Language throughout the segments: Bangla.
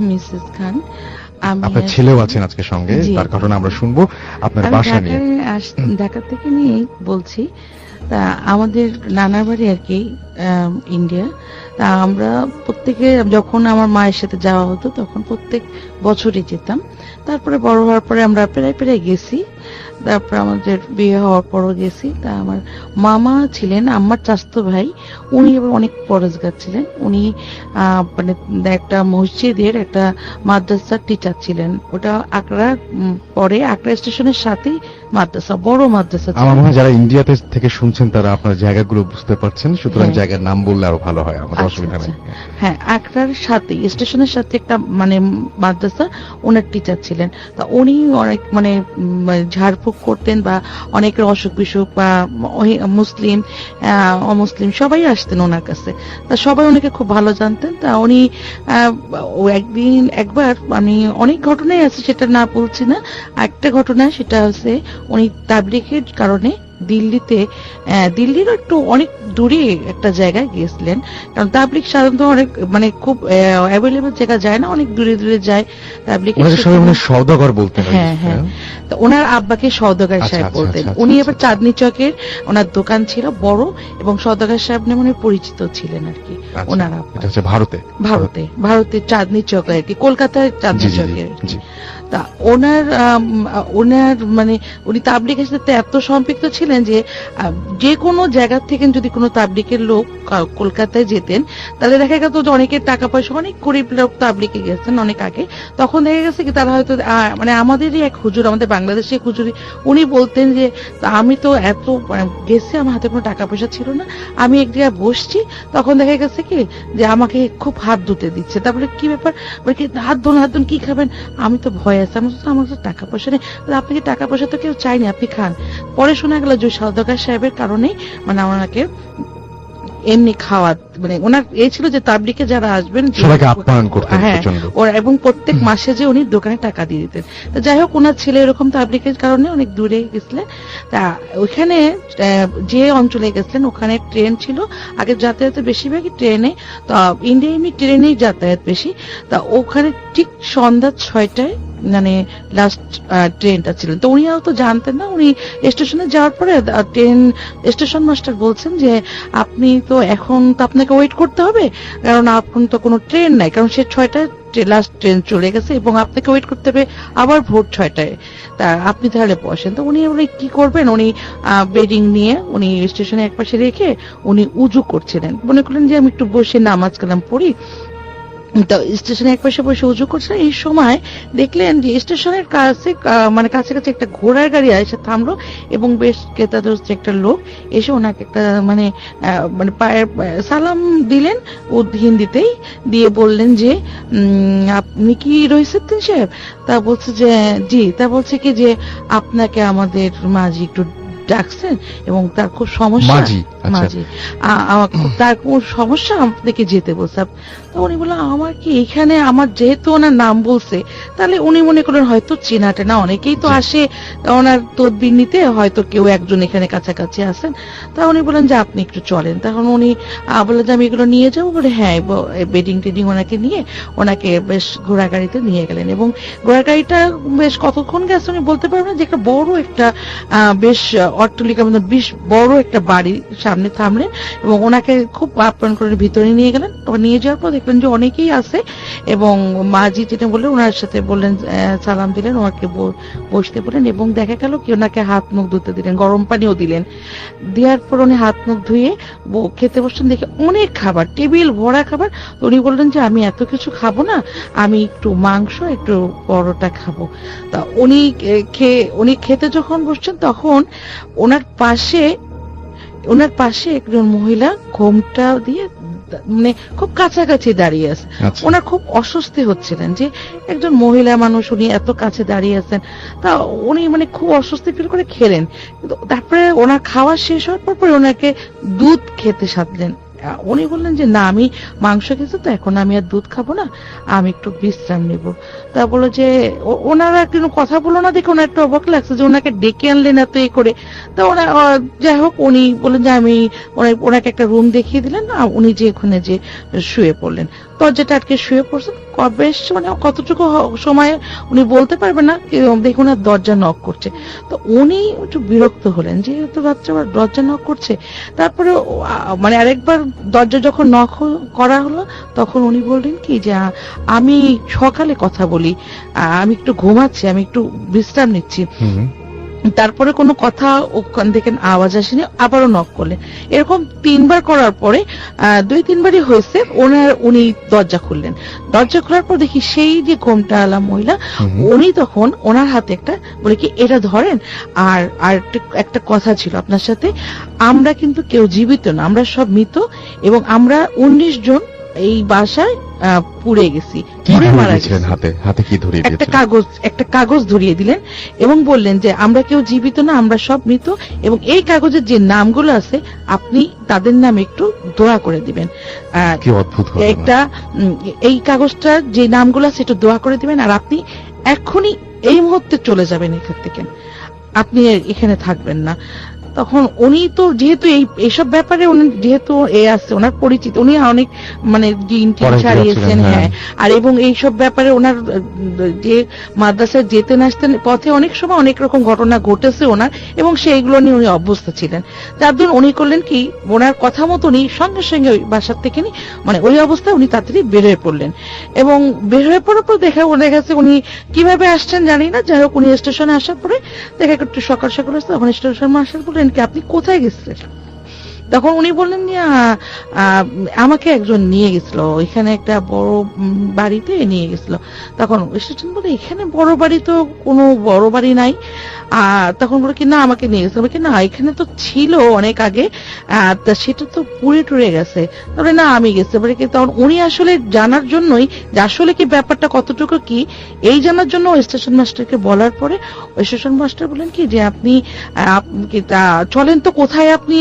মিসেস খান। আমি আপনার ছেলেও আছেন আজকে সঙ্গে, তার ঘটনা আমরা শুনবো আপনার বাসা নিয়ে। ঢাকা থেকে নিয়ে বলছি। তা আমাদের নানার বাড়ি আর কি ইন্ডিয়া। তা আমরা প্রত্যেকে যখন আমার মায়ের সাথে যাওয়া হতো তখন প্রত্যেক বছরই যেতাম। তারপরে বড় হওয়ার পরে আমরা প্রায় প্রায় গেছি। তারপর আমাদের বিয়ে হওয়ার পরও গেছি। তা আমার মামা ছিলেন আমার চাচাতো ভাই, উনি এবার অনেক পরেজগার ছিলেন। উনি মানে একটা মসজিদের একটা মাদ্রাসার টিচার ছিলেন। ওটা আকরা পরে আকরা স্টেশনের সাথেই মাদ্রাসা, বড় মাদ্রাসা। আমার মনে হয় যারা ইন্ডিয়াতে থেকে শুনছেন তারা আপনার জায়গাগুলো বুঝতে পারছেন, সুতরাং জায়গার নাম বললে আরো ভালো হয়, আমাদের অসুবিধা নেই। হ্যাঁ, আকরার সাথে স্টেশনের সাথে একটা মানে মাদ্রাসা, ওনার টিচার ছিলেন। তা উনি অনেক মানে ঝাড়ফুঁক করতেন বা অনেকের অসুখ বিসুখ বা মুসলিম অমুসলিম সবাই আসতেন ওনার কাছে। তা সবাই ওনাকে খুব ভালো জানতেন। তা উনি একবার আমি অনেক ঘটনাই আছে, সেটা না বলছি না। একটা ঘটনা সেটা হচ্ছে উনি তাবলিগের কারণে দিল্লির একটু অনেক দূরে একটা জায়গায় গিয়েছিলেন। কারণ তাবলিগ সাধারণত অনেক মানে খুব অ্যাভেলেবল জায়গা যায় না, অনেক দূরে দূরে যায় তাবলিগ। সওদাগর বলতেন। হ্যাঁ হ্যাঁ, তো ওনার আব্বাকে সওদাগর সাহেব বলতেন। উনি এবার চাঁদনি চকের ওনার দোকান ছিল বড়, এবং সওদাগর সাহেব নামে পরিচিত ছিলেন আর কি ওনার আব্বা। ভারতে চাঁদনি চক আর কি, কলকাতার চাঁদনি চকের। তা ওনার মানে উনি তাবলিগের সাথে এত সম্পৃক্ত ছিলেন যে যে কোনো জায়গা থেকে যদি কোনো তাবলিগের লোক কলকাতায় যেতেন তাহলে দেখা গেত যে অনেকের টাকা পয়সা, অনেক গরিব লোক তাবলিগে গেছেন অনেক আগে, তখন দেখা গেছে কি তারা হয়তো মানে আমাদেরই এক হুজুর, আমাদের বাংলাদেশে এক হুজুরি, উনি বলতেন যে আমি তো এত গেছি, আমার হাতে কোনো টাকা পয়সা ছিল না, আমি এক জায়গায় বসছি, তখন দেখা গেছে কি যে আমাকে খুব হাত ধুতে দিচ্ছে। তারপরে কি ব্যাপার, হাত ধুন কি খাবেন, আমি তো ভয় আছে, আমার তো টাকা পয়সা নেই। আপনাকে টাকা পয়সা তো কেউ চাইনি, আপনি খান। পরে শোনা গেল যে সওদাগর সাহেবের কারণেই মানে ওনাকে এমনি খাওয়া, মানে ওনার এই ছিল যে তাবলিগে যারা আসবেন সবাইকে আপ্যায়ন করতেন। হ্যাঁ, এবং প্রত্যেক মাসে যে উনি দোকানে টাকা দিয়ে দিতেন। যাই হোক, ওনার ছেলে এরকম তাবলিগের কারণে অনেক দূরে গেছিলেন। তা ওইখানে যে অঞ্চলে গেছিলেন ওখানে ট্রেন ছিল, আগে যাতায়াত বেশিরভাগই ট্রেনে, তা ইন্ডিয়া এমনি ট্রেনেই যাতায়াত বেশি। তা ওখানে ঠিক সন্ধ্যা 6টায় মানে লাস্ট ট্রেনটা ছিলেন। তো উনি তো জানতেন না। উনি স্টেশনে যাওয়ার পরে ট্রেন স্টেশন মাস্টার বলছেন যে আপনি তো এখন তো আপনাকে ওয়েট করতে হবে, কারণ এখন তো কোনো ট্রেন নাই, কারণ সে 6টায় লাস্ট ট্রেন চলে গেছে এবং আপনাকে ওয়েট করতে হবে আবার ভোর 6টায়। তা আপনি তাহলে বসেন। তো উনি কি করবেন, উনি বেডিং নিয়ে উনি স্টেশনে একপাশে রেখে উনি উজু করছিলেন। মনে করলেন যে আমি একটু বসে নামাজ কালাম পড়ি। তো স্টেশনে একপাশে বসে উজু করছিলেন, এই সময় দেখলেন যে স্টেশনের কাছে মানে কাছাকাছি একটা ঘোড়ার গাড়ি এসে থামলো, এবং বেশ ক্রেতাদর্শী একটা লোক এসে ওনাকে একটা মানে মানে পায়ের সালাম দিলেন হিন্দিতেই, দিয়ে বললেন যে আপনি কি রইসুদ্দিন সাহেব? তা বলছে যে জি। তা বলছে কি যে আপনাকে আমাদের মাঝি একটু ডাকছেন এবং তার খুব সমস্যা, তার কোন সমস্যা, আপনাকে যেতে বলছে। তো উনি বললেন আমার কি এখানে, আমার যেহেতু ওনার নাম বলছে তাহলে উনি মনে করেন হয়তো চেনাটে না, অনেকেই তো আসে ওনার তদবির নিতে, হয়তো কেউ একজন এখানে কাছাকাছি আছেন। তা উনি বলেন যে আপনি একটু চলেন। তখন উনি বললেন যে আমি এগুলো নিয়ে যাবো। বলে হ্যাঁ, বেডিং টেডিং ওনাকে নিয়ে ওনাকে বেশ ঘোড়া গাড়িতে নিয়ে গেলেন, এবং ঘোড়া গাড়িটা বেশ কতক্ষণ গেছে উনি বলতে পারবেন না, যে একটা বড় একটা বেশ অট্টালিকা মানে বেশ বড় একটা বাড়ির সামনে থামলেন, এবং ওনাকে খুব আপ্যায়ন করে ভিতরে নিয়ে গেলেন। নিয়ে যাওয়ার পর দেখলেন যে অনেকেই আছে, এবং মাঝি যেটা বললেন ওনার সাথে বললেন, সালাম দিলেন, ওনাকে বসতে বললেন, এবং দেখা গেল কি ওনাকে হাত মুখ ধুতে দিলেন, গরম পানিও দিলেন। দেওয়ার পর উনি হাত মুখ ধুয়ে খেতে বসছেন। দেখে অনেক খাবার, টেবিল ভরা খাবার। তো উনি বললেন যে আমি এত কিছু খাবো না, আমি একটু মাংস একটু পরোটা খাবো। তা উনি খেতে যখন বসছেন তখন ওনার পাশে একজন মহিলা ঘোমটা দিয়ে মানে খুব কাছাকাছি দাঁড়িয়ে আছে। ওনার খুব অস্বস্তি হচ্ছিলেন যে একজন মহিলা মানুষ উনি এত কাছে দাঁড়িয়ে আছেন। তা উনি মানে খুব অস্বস্তি ফিল করে খেলেন। তারপরে ওনার খাওয়া শেষ হওয়ার পর ওনাকে দুধ খেতে সাধলেন। উনি বললেন যে না, আমি মাংস খেয়েছি তো এখন আমি আর দুধ খাবো না, আমি একটু বিশ্রাম নিব। তা বললো যে ওনারা কিন্তু কথা বলো না দেখে ওনার একটু অবাক লাগছে যে ওনাকে ডেকে আনলেন এত করে। তা ওনা যাই হোক উনি বললেন যে আমি ওনাকে একটা রুম দেখিয়ে দিলেন, উনি যে ওখানে যে শুয়ে পড়লেন। দরজাটা আটকে শুয়ে পড়ছেন। বেশ মানে কতটুকু সময় উনি বলতে পারবেন না, দেখুন আর দরজা নক করছে। তো উনি একটু বিরক্ত হলেন, যেহেতু বাচ্চা দরজা নক করছে। তারপরে মানে আরেকবার দরজা যখন নক করা হলো, তখন উনি বললেন কি যে আমি সকালে কথা বলি, আমি একটু ঘুমাচ্ছি, আমি একটু বিশ্রাম নিচ্ছি। তারপরে কোনো কথা ওখান থেকে আওয়াজ আসেনি, আবারও নক করলেন। এরকম 3 বার করার পরে 2-3 বারই হয়েছে, উনি দরজা খুললেন। দরজা খোলার পর দেখি সেই যে ঘোমটা আলা মহিলা, উনি তখন ওনার হাতে একটা বলে কি এটা ধরেন, আর আর একটা কথা ছিল আপনার সাথে, আমরা কিন্তু কেউ জীবিত না, আমরা সব মৃত, এবং আমরা 19 জন এই বাসায় পুড়ে গেছি, কি পুড়ে মারা ধরিয়েছিলেন? গেছি। হাতে কি ধরিয়ে একটা কাগজ ধরিয়ে দিলেন এবং বললেন যে আমরা কেউ জীবিত না, আমরা সব মৃত, এবং এই কাগজের যে নামগুলো আছে আপনি তাদের নামে একটু দোয়া করে দিবেন। কি অদ্ভুত ঘটনা। একটা এই কাগজটার যে নামগুলো আছে একটু দোয়া করে দিবেন, আর আপনি এখনই এই মুহূর্তে চলে যাবেন এখান থেকে, আপনি এখানে থাকবেন না। তখন উনি তো যেহেতু এইসব ব্যাপারে উনি যেহেতু আছে, ওনার পরিচিত, উনি অনেক মানে জিন টিন ছাড়িয়েছেন, হ্যাঁ, আর এবং এইসব ব্যাপারে ওনার যে মাদ্রাসায় যেতেন আসতেন পথে অনেক সময় অনেক রকম ঘটনা ঘটেছে ওনার, এবং সেইগুলো নিয়ে উনি অভ্যস্ত ছিলেন। যার জন্য উনি করলেন কি, ওনার কথা মতনই সঙ্গে সঙ্গে ওই বাসার থেকে মানে ওই অবস্থায় উনি তাড়াতাড়ি বের হয়ে পড়লেন, এবং বের হয়ে পড়ার পর দেখা গেছে উনি কিভাবে আসছেন জানি না, যাই হোক উনি স্টেশনে আসার পরে দেখা একটু সকাল সকাল আসছে, তখন স্টেশনে আসার পরে কি আপনি কোথায় গেছিলেন? তখন উনি বললেন যে আমাকে একজন নিয়ে গেছিল, এখানে একটা বড় বাড়িতে নিয়ে গেছিল। তখন স্টেশন বলে এখানে বড় বাড়ি তো কোনো বড় বাড়ি নাই। তখন বলে কি না আমাকে নিয়ে গেছে, কি না এখানে তো ছিল অনেক আগে, তা সেটা তো পুড়ে টুড়ে গেছে। তারপরে না আমি গেছি বলে কি, তখন উনি আসলে জানার জন্যই যে আসলে কি ব্যাপারটা কতটুকু কি, এই জানার জন্য স্টেশন মাস্টারকে বলার পরে ওই স্টেশন মাস্টার বলেন কি যে আপনি চলেন তো, কোথায় আপনি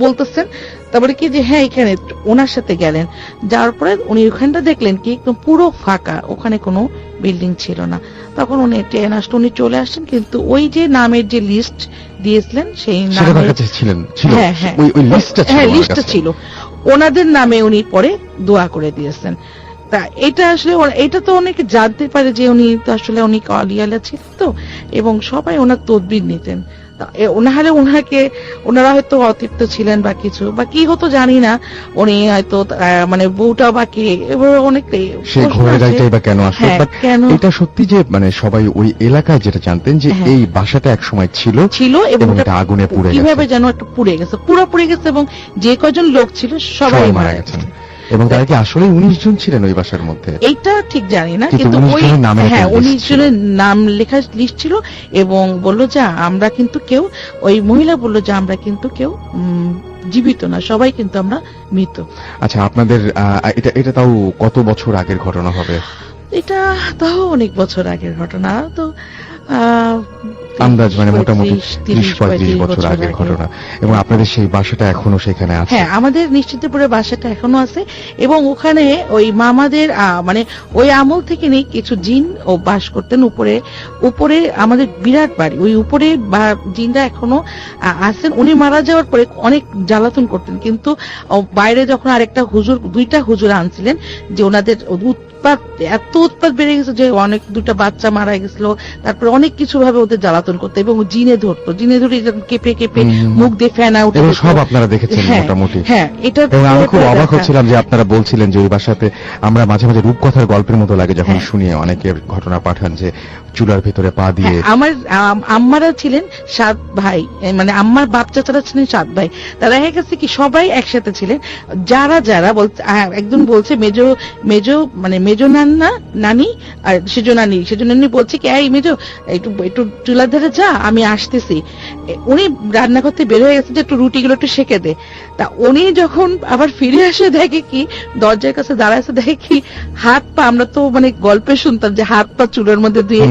বলতেছেন? তারপরে কি যে হ্যাঁ এখানে, ওনার সাথে গেলেন, যাওয়ার পরে উনি ওখানটা দেখলেন কি একদম পুরো ফাঁকা, ওখানে কোনো বিল্ডিং ছিল না। তখন উনি ট্রেন আসলে উনি চলে আসছেন, কিন্তু ওই যে নামের যে লিস্ট দিয়েছিলেন সেই নামে লিস্টটা ছিল, ওনাদের নামে উনি পরে দোয়া করে দিয়েছেন। তা এটা আসলে এটা তো অনেকে জানতে পারে যে উনি তো আসলে অনেক আলিয়ালা ছিলেন তো, এবং সবাই ওনার তদবির নিতেন। নাহলে ওনারা হয়তো অতৃপ্ত ছিলেন বা কিছু বা কি হতো জানি না, উনি হয়তো মানে বউটা বা কে, এবার অনেকটাই সেই ঘোড়া গাড়িটাই বা কেন আসলো। কেন এটা সত্যি যে মানে সবাই ওই এলাকায় যেটা জানতেন যে এই বাসাটা এক সময় ছিল এবং এটা আগুনে পুড়ে গেছে, কিভাবে যেন একটা পুড়ে গেছে, পুরো পুড়ে গেছে, এবং যে কয়জন লোক ছিল সবাই মারা গেছে। এবং তারা কি আসলে 19 জন ছিলেন ওই বাসার মধ্যে? এইটা ঠিক জানি না, কিন্তু ওই 19 জনের নাম লেখা লিস্ট ছিল, এবং বললো যে আমরা কিন্তু কেউ, ওই মহিলা বললো যে আমরা কিন্তু কেউ জীবিত না, সবাই কিন্তু আমরা মৃত। আচ্ছা, আপনাদের এটা তাও কত বছর আগের ঘটনা হবে? এটা তাও অনেক বছর আগের ঘটনা, তো আন্দাজ মানে মোটামুটি 30-35 বছর আগের ঘটনা। এবং আপনাদের সেই বাসাটা এখনো সেখানে আছে? হ্যাঁ, আমাদের নিশ্চিন্তপুরের বাসাটা এখনো আছে, এবং ওখানে ওই মামাদের মানে ওই আমল থেকে নেই কিছু জিন ও বাস করতেন উপরে আমাদের বিরাট বাড়ি, ওই উপরে জিনরা এখনো আছেন। উনি মারা যাওয়ার পরে অনেক জ্বালাতন করতেন, কিন্তু বাইরে যখন আরেকটা হুজুর, 2টা হুজুর আনছিলেন, যে ওনাদের এত উৎপাত বেড়ে গেছে যে অনেক 2টা বাচ্চা মারা গেছিল, তারপরে অনেক কিছু ভাবে ওদের জ্বালাতন করতো, এবং জিনে ধরতো, জিনে ধরে কেঁপে কেঁপে মুখ দিয়ে ফেনা উঠে, সব আপনারা দেখেছেন মোটামুটি? হ্যাঁ, এটা আমি খুব অবাক হচ্ছিলাম যে আপনারা বলছিলেন যে ওই বাসাতে আমরা মাঝে মাঝে রূপকথার গল্পের মতো লাগে যখন শুনি, অনেকে ঘটনা পাঠান যে চুলার ভেতরে পা দিয়ে। আমার আম্মারা ছিলেন 7 ভাই, মানে আম্মার বাপ চাচারা ছিলেন 7 ভাই, তারা হয়ে গেছে কি সবাই একসাথে ছিলেন। যারা বলছে, একজন বলছে মেজো মানে মেজো নানি আর সেজো নানি বলছে কি এই মেজো একটু চুলার ধারে যা, আমি আসতেছি। উনি রান্না করতে বের হয়ে গেছে যে একটু রুটিগুলো একটু সেকে দে। তা উনি যখন আবার ফিরে আসে দেখে কি দরজার কাছে দাঁড়ায় দেখে কি হাত পা, আমরা তো মানে গল্পে শুনতাম যে হাত পা চুলের মধ্যে দিয়ে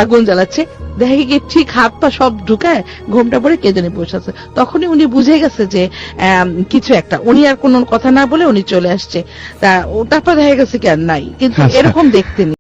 আগুন জ্বালাচ্ছে, দেখে কি ঠিক হাত পা সব ঢুকায় ঘোমটা পরে কে জানি বসে আছে। তখনই উনি বুঝে গেছে যে কিছু একটা, উনি আর কোনো কথা না বলে উনি চলে আসছে। তারপর দেখা গেছে কি আর নাই, কিন্তু এরকম দেখতেনি।